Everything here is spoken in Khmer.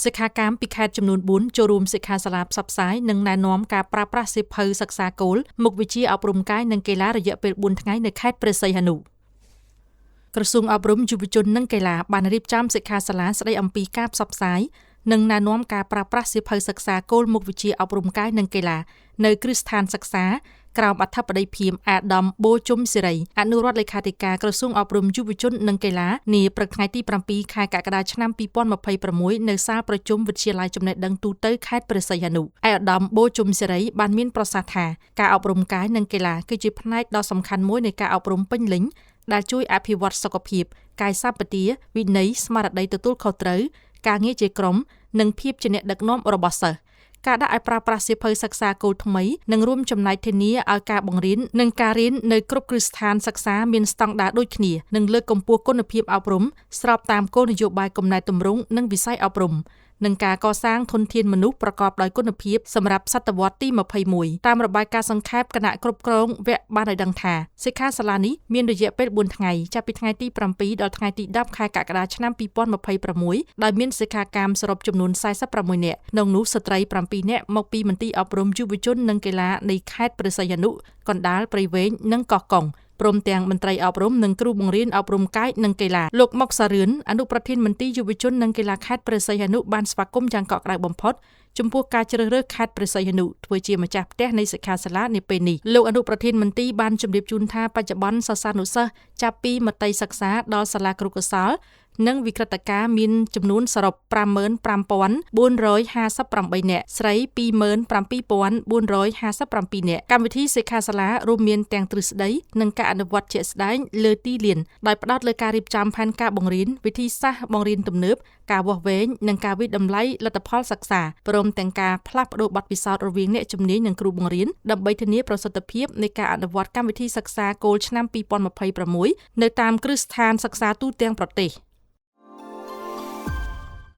សិក្ខាកាមពីខេត្តចំនួន4ចូលរួមសិក្ខាសាលាផ្សព្វផ្សាយនិងណែនាំការប្រើប្រាស់សៀវភៅសិក្សាគោលមុខវិជ្ជាអប់រំកាយនិងកីឡារយៈពេល4ថ្ងៃនៅខេត្តព្រះសីហនុក្រសួងអប់រំយុវជននិងកីឡាបានរៀបចំសិក្ខាសាលាស្តីអំពីការផ្សព្វផ្សាយនិងណែនាំការប្រើប្រាស់សៀវភៅសិក្សាគោលមុខវិជ្ជាអប់រំកាយនិងកីឡានៅគ្រឹះស្ថានសិក្សាក្រោមអធិបតីភាពអាដាមបូជុំសេរីអនុរដ្ឋលេខាធិការក្រសួងអប់រំយុវជននិងកីឡានាព្រឹកថ្ងៃទី7ខែកក្កដាឆ្នាំ2026នៅសាលប្រជុំវិទ្យាល័យចំណេះដឹងទូទៅខេត្តព្រះសីហនុអាដាមបូជុំសេរីបានមានប្រសាសន៍ថាការអប់រំកាយនិងកីឡាគឺជាផ្នែកដ៏សំខាន់មួយនៃការអប់រំពេញលេញដែលជួយអភិវឌ្ឍសុខភាពកាយសម្បទាវិន័យស្មារតីទទួលខុសត្រូវការងារជាក្រុមនិងភាពជាអ្នកដឹកនាំរបស់សិស្សការដាក់ឲ្យប្រើប្រាស់សៀវភៅសិក្សាគោលថ្មីនឹងរួមចំណែកធានាឲ្យការបង្រៀននិងការរៀននៅគ្រប់គ្រឹះស្ថានសិក្សាមានស្តង់ដារដូចគ្នានិងលើកកម្ពស់គុណភាពអប់រំស្របតាមគោលនយោបាយកំណែទម្រង់និងវិស័យអប់រំនិងការកសាងធនធានមនុស្សប្រកបដោយគុណភាពសម្រាប់សតវត្សទី21តាមរបាយការណ៍សង្ខេបគណៈគ្រប់គ្រងវគ្គបានឲ្យដឹងថាសិក្ខាសាលានេះមានរយៈពេល4ថ្ងៃចាប់ពីថ្ងៃទី7ដល់ថ្ងៃទី10ខែកក្កដាឆ្នាំ2026ដោយមានសិក្ខាកាមសរុបចំនួន46នាក់ក្នុងនោះស្ត្រី7នាក់មកពីមន្ទីរអប់រំយុវជននិងកីឡានៃខេត្តព្រះសីហនុកណ្ដាលព្រៃវែងនិងកោះកុងព្រមទាំងមន្ត្រីអប់រំនិងគ្រូបង្រៀនអប់រំកាយនិងកីឡាលោកមុកសារឿនអនុប្រធានមន្ទីរយុវជននិងកីឡាខេត្តព្រះសីហនុបានស្វាគមន៍យ៉ាងកក់ក្ដៅបំផុតចំពោះការជ្រើសរើសខេត្តព្រះសីហនុធ្វើជាម្ចាស់ផ្ទះនៃសិក្ខាសាលានាពេលនេះលោកអនុប្រធានមន្ទីរបានជម្រាបជូនថាបច្ចុប្បន្នសិស្សានុសិស្សចាប់ពីមត្តេយ្យសិក្សាដល់សាលាគ្រូកោសល្យនិងវិក្រិតការមានចំនួនសរុប 55,458 នាក់ស្រី 27,457 នាក់កម្មវិធីសិក្ខាសាលារួមមានទាំងទ្រឹស្ដីនិងការអនុវត្តជាក់ស្ដែងលើទីលានដោយផ្ដោតលើការរៀបចំផែនការបង្រៀនវិធីសាស្ត្របង្រៀនទំនើបការវាស់វែងនិងការវិតម្លៃលទ្ធផលសិក្សាព្រមទាំងការផ្លាស់ប្ដូរបទពិសោធន៍រវាងអ្នកជំនាញនិងគ្រូបង្រៀនដើម្បីធានាប្រសិទ្ធភាពនៃការអនុវត្តកម្មវិធីសិក្សាគោលឆ្នាំ2026នៅតាមគ្រឹះស្ថានសិក្សាទូទាំងប្រទេស